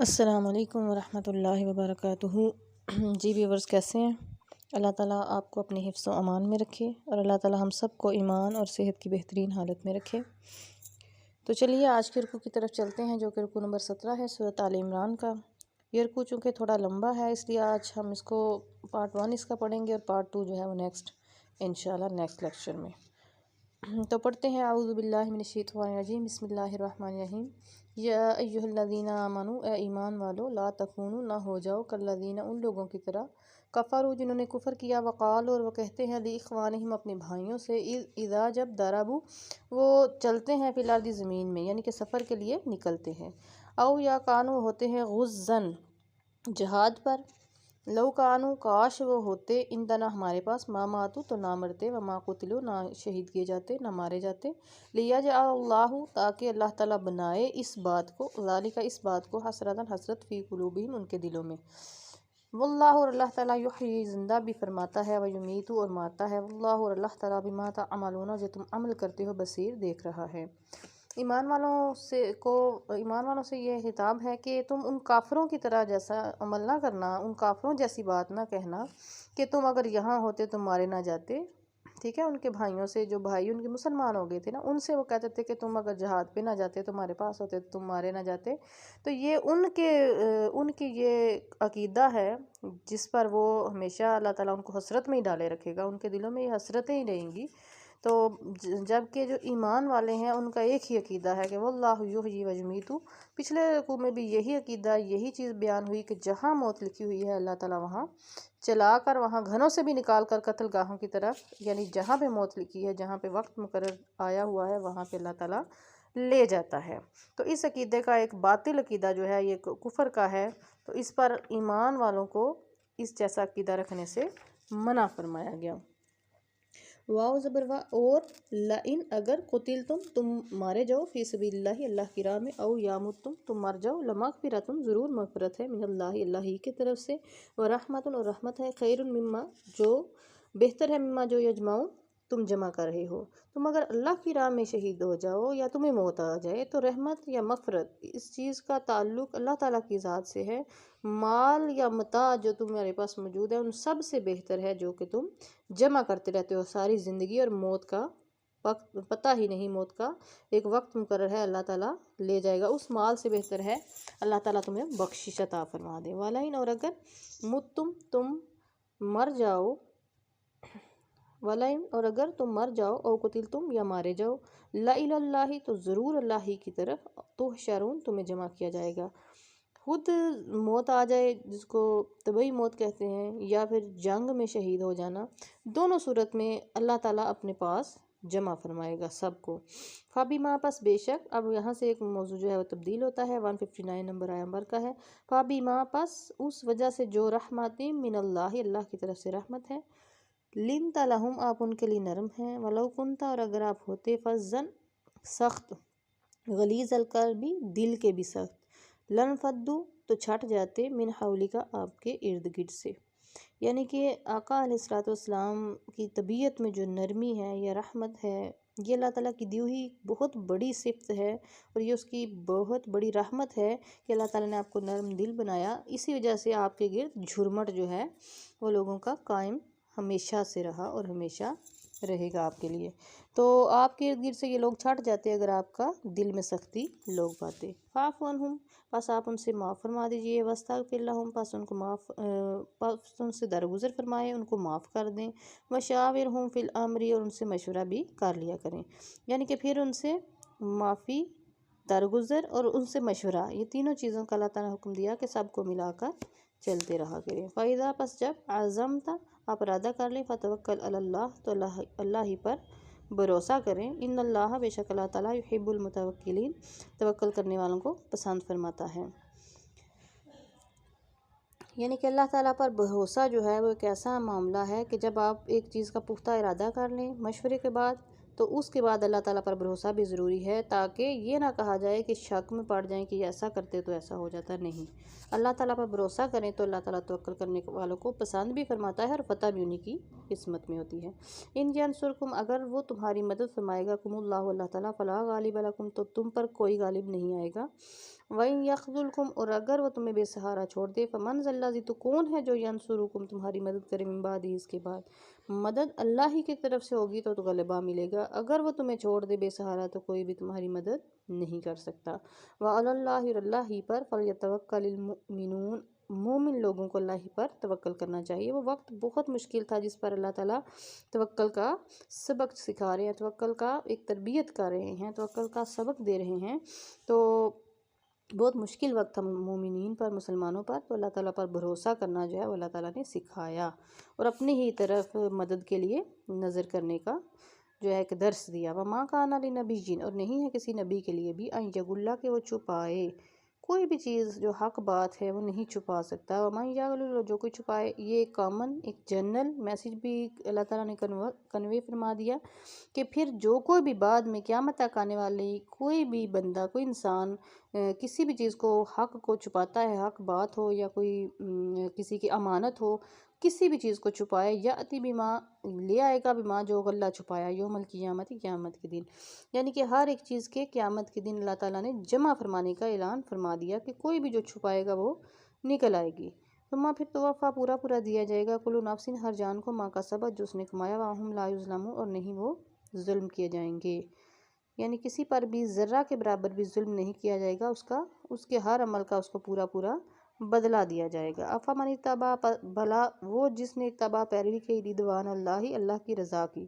السلام علیکم ورحمۃ اللہ وبرکاتہ۔ جی ویورز، کیسے ہیں؟ اللہ تعالیٰ آپ کو اپنے حفظ و امان میں رکھے اور اللہ تعالیٰ ہم سب کو ایمان اور صحت کی بہترین حالت میں رکھے۔ تو چلیے آج کے رکوع کی طرف چلتے ہیں، جو کہ رکوع نمبر 17 ہے سورۃ آل عمران کا۔ یہ رکوع چونکہ تھوڑا لمبا ہے، اس لیے آج ہم اس کو پارٹ 1 اس کا پڑھیں گے اور پارٹ 2 جو ہے وہ انشاءاللہ نیکسٹ لیکچر میں۔ تو پڑھتے ہیں، اعوذ باللہ من الشیطان الرجیم، بسم اللہ الرحمن الرحیم۔ یا ایھا الذین آمنوا، اے ایمان والو، لا تکونوا، نہ ہو جاؤ، کالذین، ان لوگوں کی طرح، کفروا، جنہوں نے کفر کیا، وقالوا، اور وہ کہتے ہیں، لاخوانہم، اپنے بھائیوں سے، اذا، جب، ضربوا، وہ چلتے ہیں، فی الارض، زمین میں، یعنی کہ سفر کے لیے نکلتے ہیں، او یا کانوا، ہوتے ہیں، غزاً، جہاد پر، لو کانوا، کاش وہ ہوتے، عندنا، ہمارے پاس، ما ماتوا، تو نہ مرتے، وما قتلوا، نہ شہید کیے جاتے، نہ مارے جاتے، لیجعل اللہ، تاکہ اللہ تعالیٰ بنائے اس بات کو، ذالک، اس بات کو، حسرتاً، حسرت، فی قلوبہم، ان کے دلوں میں، واللہ، اور اللہ تعالیٰ، یحیی، زندہ بھی فرماتا ہے، ویمیت، اور مارتا ہے، واللہ، اور اللہ تعالیٰ، بما تعملون، جو تم عمل کرتے ہو، بصیر، دیکھ رہا ہے۔ ایمان والوں سے یہ خطاب ہے کہ تم ان کافروں کی طرح جیسا عمل نہ کرنا، ان کافروں جیسی بات نہ کہنا کہ تم اگر یہاں ہوتے تو مارے نہ جاتے، ٹھیک ہے؟ ان کے بھائیوں سے، جو بھائی ان کے مسلمان ہو گئے تھے نا، ان سے وہ کہتے تھے کہ تم اگر جہاد پہ نہ جاتے، تمہارے پاس ہوتے تو تم مارے نہ جاتے۔ تو یہ ان کی یہ عقیدہ ہے جس پر وہ ہمیشہ اللہ تعالیٰ ان کو حسرت میں ہی ڈالے رکھے گا، ان کے دلوں میں یہ حسرتیں ہی رہیں گی۔ تو جبکہ جو ایمان والے ہیں ان کا ایک ہی عقیدہ ہے کہ واللہ یحیی ویمیت۔ پچھلے رکوع میں بھی یہی عقیدہ، یہی چیز بیان ہوئی کہ جہاں موت لکھی ہوئی ہے، اللہ تعالیٰ وہاں چلا کر، وہاں گھروں سے بھی نکال کر قتل گاہوں کی طرف، یعنی جہاں پہ موت لکھی ہے، جہاں پہ وقت مقرر آیا ہوا ہے، وہاں پہ اللہ تعالیٰ لے جاتا ہے۔ تو اس عقیدے کا ایک باطل عقیدہ جو ہے یہ کفر کا ہے، تو اس پر ایمان والوں کو اس جیسا عقیدہ رکھنے سے منع فرمایا گیا۔ واو زبر وا، اور، لئن، اگر، قتلتم، تم مارے جاؤ، فی سبیل اللہ، اللہ کی راہ میں، او یا متم، تم مر جاؤ، لمغفرۃ، ضرور مغفرت ہے، من اللہ، اللہ ہی کی طرف سے، ورحمۃ، اور رحمت ہے، خیر مما، جو بہتر ہے، مما، جو یجمعون، تم جمع کر رہے ہو۔ تم اگر اللہ کی راہ میں شہید ہو جاؤ یا تمہیں موت آ جائے تو رحمت یا مغفرت، اس چیز کا تعلق اللہ تعالیٰ کی ذات سے ہے۔ مال یا متاع جو تمہارے پاس موجود ہے، ان سب سے بہتر ہے جو کہ تم جمع کرتے رہتے ہو ساری زندگی، اور موت کا وقت پتہ ہی نہیں، موت کا ایک وقت مقرر ہے، اللہ تعالیٰ لے جائے گا، اس مال سے بہتر ہے اللہ تعالیٰ تمہیں بخشش عطا فرما دے۔ وَلَئِنْ، اور اگر، مُتُّمْ، تم مر جاؤ، وَلَئِنْ، اور اگر تم مر جاؤ، او قتلتم، یا مارے جاؤ، لَإِلَى اللَّهِ، تو ضرور اللہ ہی کی طرف، تحشرون، تمہیں جمع کیا جائے گا۔ خود موت آ جائے، جس کو طبعی موت کہتے ہیں، یا پھر جنگ میں شہید ہو جانا، دونوں صورت میں اللہ تعالیٰ اپنے پاس جمع فرمائے گا سب کو۔ فَبِمَا، پس بے شک، اب یہاں سے ایک موضوع جو ہے وہ تبدیل ہوتا ہے، 159 نمبر آیا نمبر کا ہے۔ فَبِمَا، پس اس وجہ سے، جو رحمت من اللہ، اللہ کی طرف سے رحمت ہے، لِنْتَ لَهُمْ، آپ ان کے لیے نرم ہیں، وَلَوْ كُنْتَ، اور اگر آپ ہوتے، فَظًّا، سخت، غلیظ القلب، دل کے بھی سخت، لَانْفَضُّوا، تو چھٹ جاتے، من حولک، آپ کے ارد گرد سے، یعنی کہ آقا علیہ الصلوۃ والسلام کی طبیعت میں جو نرمی ہے یا رحمت ہے، یہ اللہ تعالیٰ کی دی ہوئی بہت بڑی صفت ہے، اور یہ اس کی بہت بڑی رحمت ہے کہ اللہ تعالیٰ نے آپ کو نرم دل بنایا، اسی وجہ سے آپ کے گرد جھرمٹ جو ہے وہ لوگوں کا قائم ہمیشہ سے رہا اور ہمیشہ رہے گا آپ کے لیے۔ تو آپ کے ارد گرد سے یہ لوگ چھٹ جاتے اگر آپ کا دل میں سختی لوگ پاتے۔ فاعف عنہم، پس آپ ان سے معاف فرما دیجئے، واستغفر لہم، پس ان سے درگزر فرمائے، ان کو معاف کر دیں، وشاورہم فی الامر، اور ان سے مشورہ بھی کر لیا کریں، یعنی کہ پھر ان سے معافی، درگزر اور ان سے مشورہ، یہ تینوں چیزوں کا اللہ تعالیٰ نے حکم دیا کہ سب کو ملا کر چلتے رہا کریں۔ فَإِذَا، پس جب، عزمت، آپ ارادہ کر لیں، فَتَوَكَّلْ عَلَى اللَّهِ، تو اللہ ہی پر بھروسہ کریں، ان اللہ، بے شک اللہ تعالیٰ، یحب المتوکلین، توکل کرنے والوں کو پسند فرماتا ہے۔ یعنی کہ اللہ تعالیٰ پر بھروسہ جو ہے وہ ایک ایسا معاملہ ہے کہ جب آپ ایک چیز کا پختہ ارادہ کر لیں مشورے کے بعد، تو اس کے بعد اللہ تعالیٰ پر بھروسہ بھی ضروری ہے، تاکہ یہ نہ کہا جائے کہ شک میں پڑ جائیں کہ یہ ایسا کرتے تو ایسا ہو جاتا، نہیں، اللہ تعالیٰ پر بھروسہ کریں تو اللہ تعالیٰ توکل کرنے والوں کو پسند بھی فرماتا ہے، اور فتح بھی انہی کی قسمت میں ہوتی ہے۔ ان ینصرکم، اگر وہ تمہاری مدد فرمائے گا، کم اللہ، اللہ تعالیٰ، فلا غالب لکم، تو تم پر کوئی غالب نہیں آئے گا، وَإِن يَخْذُلْكُمْ اور اگر وہ تمہیں بے سہارا چھوڑ دے فَمَنْ ذَا الَّذِي تو کون ہے جو يَنْصُرُكُمْ تمہاری مدد کرے من بعدہ اس کے بعد، مدد اللہ ہی کی طرف سے ہوگی تو غلبہ ملے گا، اگر وہ تمہیں چھوڑ دے بے سہارا تو کوئی بھی تمہاری مدد نہیں کر سکتا۔ وَعَلَى اللَّهِ اور اللہ ہی پر فَلْيَتَوَكَّلِ الْمُؤْمِنُونَ مومن لوگوں کو اللہ ہی پر توکل کرنا چاہیے۔ وہ وقت بہت مشکل تھا جس پر اللہ تعالیٰ توکل کا سبق سکھا رہے ہیں، توکل کا ایک تربیت کر رہے ہیں، توکل کا سبق دے رہے ہیں، تو بہت مشکل وقت تھا مومنین پر، مسلمانوں پر، تو اللہ تعالیٰ پر بھروسہ کرنا جو ہے وہ اللہ تعالیٰ نے سکھایا اور اپنی ہی طرف مدد کے لیے نظر کرنے کا جو ہے ایک درس دیا۔ وَمَا كَانَ لِنَبِيٍّ اور نہیں ہے کسی نبی کے لیے بھی ان یغل کہ وہ چھپائے کوئی بھی چیز جو حق بات ہے وہ نہیں چھپا سکتا۔ وَمَن یغلل جو کوئی چھپائے، یہ ایک کامن ایک جنرل میسیج بھی اللہ تعالیٰ نے کنوے فرما دیا کہ پھر جو کوئی بھی بعد میں قیامت تک آنے والی کوئی بھی بندہ کوئی انسان کسی بھی چیز کو حق کو چھپاتا ہے، حق بات ہو یا کوئی کسی کی امانت ہو، کسی بھی چیز کو چھپائے، یاتی بما لے آئے گا بما جو غلہ چھپایا یوم القیامت قیامت کے دن، یعنی کہ ہر ایک چیز کے قیامت کے دن اللہ تعالیٰ نے جمع فرمانے کا اعلان فرما دیا کہ کوئی بھی جو چھپائے گا وہ نکل آئے گی۔ ثم پھر توفیٰ پورا دیا جائے گا کل نفس ہر جان کو ما کسبت جو اس نے کمایا، وہم لا یظلمون اور نہیں وہ ظلم کیے جائیں گے، یعنی کسی پر بھی ذرہ کے برابر بھی ظلم نہیں کیا جائے گا، اس کے ہر عمل کا اس کو پورا بدلہ دیا جائے گا۔ افمن اتبع بھلا وہ جس نے اتبع پیروی کی رضوان اللہ کی رضا کی،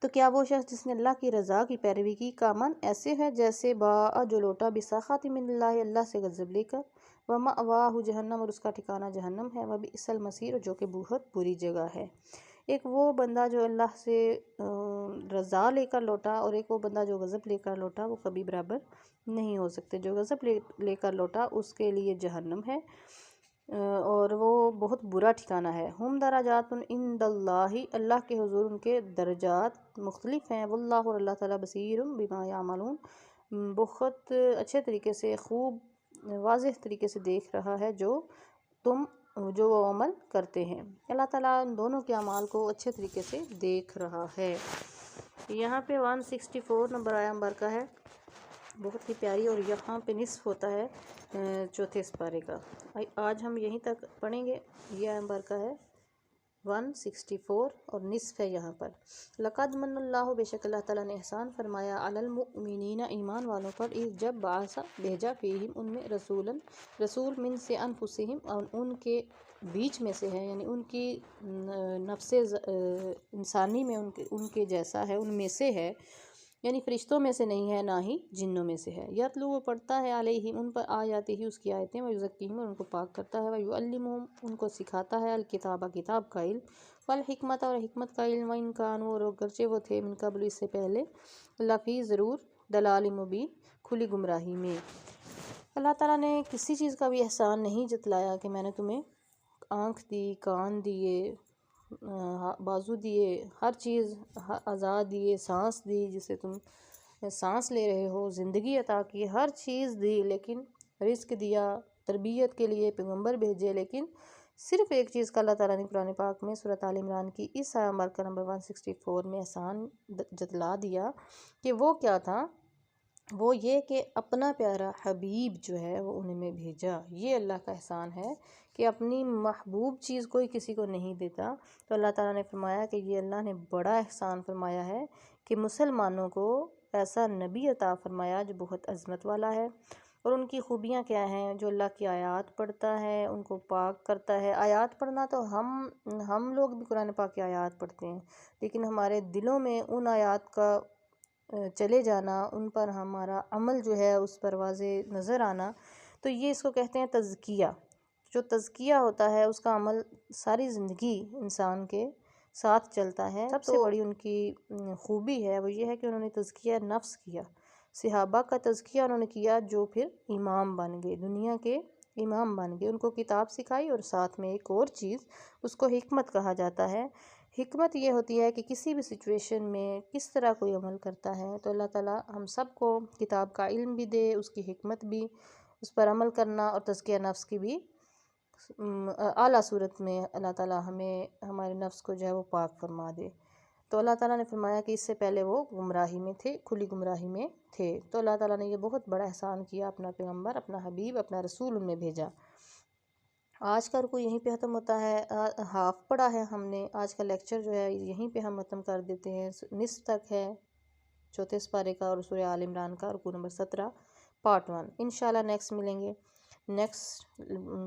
تو کیا وہ شخص جس نے اللہ کی رضا کی پیروی کی کامن ایسے ہے جیسے باء جو لوٹا بسخط من اللہ سے غضب لے کر، ومأواہ جہنم اور اس کا ٹھکانہ جہنم ہے، وبئس المصیر جو کہ بہت بری جگہ ہے۔ ایک وہ بندہ جو اللہ سے رضا لے کر لوٹا اور ایک وہ بندہ جو غضب لے کر لوٹا، وہ کبھی برابر نہیں ہو سکتے۔ جو غضب لے کر لوٹا اس کے لیے جہنم ہے اور وہ بہت برا ٹھکانہ ہے۔ ہم درجات عند اللہ اللہ کے حضور ان کے درجات مختلف ہیں، واللہ اور اللہ تعالیٰ بصیر بما یعملون بہت اچھے طریقے سے خوب واضح طریقے سے دیکھ رہا ہے جو وہ عمل کرتے ہیں۔ اللہ تعالیٰ ان دونوں کے اعمال کو اچھے طریقے سے دیکھ رہا ہے۔ یہاں پہ 164 نمبر آیا نمبر کا ہے، بہت ہی پیاری، اور یہاں پہ نصف ہوتا ہے چوتھے سپارے کا۔ آج ہم یہیں تک پڑھیں گے، یہ نمبر کا ہے 164 اور نصف ہے یہاں پر۔ لقد من اللہ بے شک اللہ تعالیٰ نے احسان فرمایا علی المؤمنین ایمان والوں پر، اذ جب بعث بھیجا فیہم ان میں رسول من سے انفسہم اور ان کے بیچ میں سے ہے، یعنی ان کی نفس انسانی میں ان کے جیسا ہے، ان میں سے ہے، یعنی فرشتوں میں سے نہیں ہے نہ ہی جنوں میں سے ہے۔ یتلو وہ پڑھتا ہے علیہم ان پر آیاتہ ہی اس کی آیتیں، ویزکیہم اور ان کو پاک کرتا ہے، ویعلمہم ان کو سکھاتا ہے الکتاب کتاب کا علم، والحکمت اور حکمت کا علم، وان کانوا اور اگرچہ وہ تھے من قبل اس سے پہلے لفی ضرور ضلال مبین کھلی گمراہی میں۔ اللہ تعالیٰ نے کسی چیز کا بھی احسان نہیں جتلایا کہ میں نے تمہیں آنکھ دی، کان دیے، بازو دیے، ہر چیز اعضاء دیے، سانس دی جسے تم سانس لے رہے ہو، زندگی عطا کی، ہر چیز دی، لیکن رزق دیا، تربیت کے لیے پیغمبر بھیجے، لیکن صرف ایک چیز کا اللہ تعالیٰ نے قرآن پاک میں سورۃ آل عمران کی اس آیہ مبارکہ نمبر 164 میں احسان جتلا دیا کہ وہ کیا تھا، وہ یہ کہ اپنا پیارا حبیب جو ہے وہ انہیں میں بھیجا۔ یہ اللہ کا احسان ہے کہ اپنی محبوب چیز کوئی کسی کو نہیں دیتا، تو اللہ تعالیٰ نے فرمایا کہ یہ اللہ نے بڑا احسان فرمایا ہے کہ مسلمانوں کو ایسا نبی عطا فرمایا جو بہت عظمت والا ہے۔ اور ان کی خوبیاں کیا ہیں؟ جو اللہ کی آیات پڑھتا ہے ان کو پاک کرتا ہے۔ آیات پڑھنا تو ہم لوگ بھی قرآن پاک کی آیات پڑھتے ہیں، لیکن ہمارے دلوں میں ان آیات کا چلے جانا، ان پر ہمارا عمل جو ہے اس پر واضح نظر آنا، تو یہ اس کو کہتے ہیں تزکیہ۔ جو تزکیہ ہوتا ہے اس کا عمل ساری زندگی انسان کے ساتھ چلتا ہے۔ سب سے بڑی ان کی خوبی ہے وہ یہ ہے کہ انہوں نے تزکیہ نفس کیا، صحابہ کا تزکیہ انہوں نے کیا جو پھر امام بن گئے، دنیا کے امام بن گئے، ان کو کتاب سکھائی، اور ساتھ میں ایک اور چیز اس کو حکمت کہا جاتا ہے۔ حکمت یہ ہوتی ہے کہ کسی بھی سچویشن میں کس طرح کوئی عمل کرتا ہے، تو اللہ تعالیٰ ہم سب کو کتاب کا علم بھی دے، اس کی حکمت بھی، اس پر عمل کرنا اور تزکیہ نفس کی بھی اعلیٰ صورت میں اللہ تعالیٰ ہمیں ہمارے نفس کو جو ہے وہ پاک فرما دے۔ تو اللہ تعالیٰ نے فرمایا کہ اس سے پہلے وہ گمراہی میں تھے، کھلی گمراہی میں تھے۔ تو اللہ تعالیٰ نے یہ بہت بڑا احسان کیا، اپنا پیغمبر، اپنا حبیب، اپنا رسول ان میں بھیجا۔ آج کا رکوع یہیں پہ ختم ہوتا ہے، ہاف پڑھا ہے ہم نے، آج کا لیکچر جو ہے یہیں پہ ہم ختم کر دیتے ہیں، نصف تک ہے چوتھے سپارے کا اور سورہ آل عمران کا رکوع نمبر 17 پارٹ 1۔ انشاءاللہ نیکسٹ ملیں گے نیکسٹ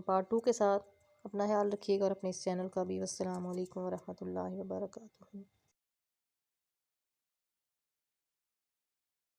پارٹ 2 کے ساتھ۔ اپنا خیال رکھیے گا اور اپنے اس چینل کا بھی۔ والسلام علیکم ورحمۃ اللہ وبرکاتہ۔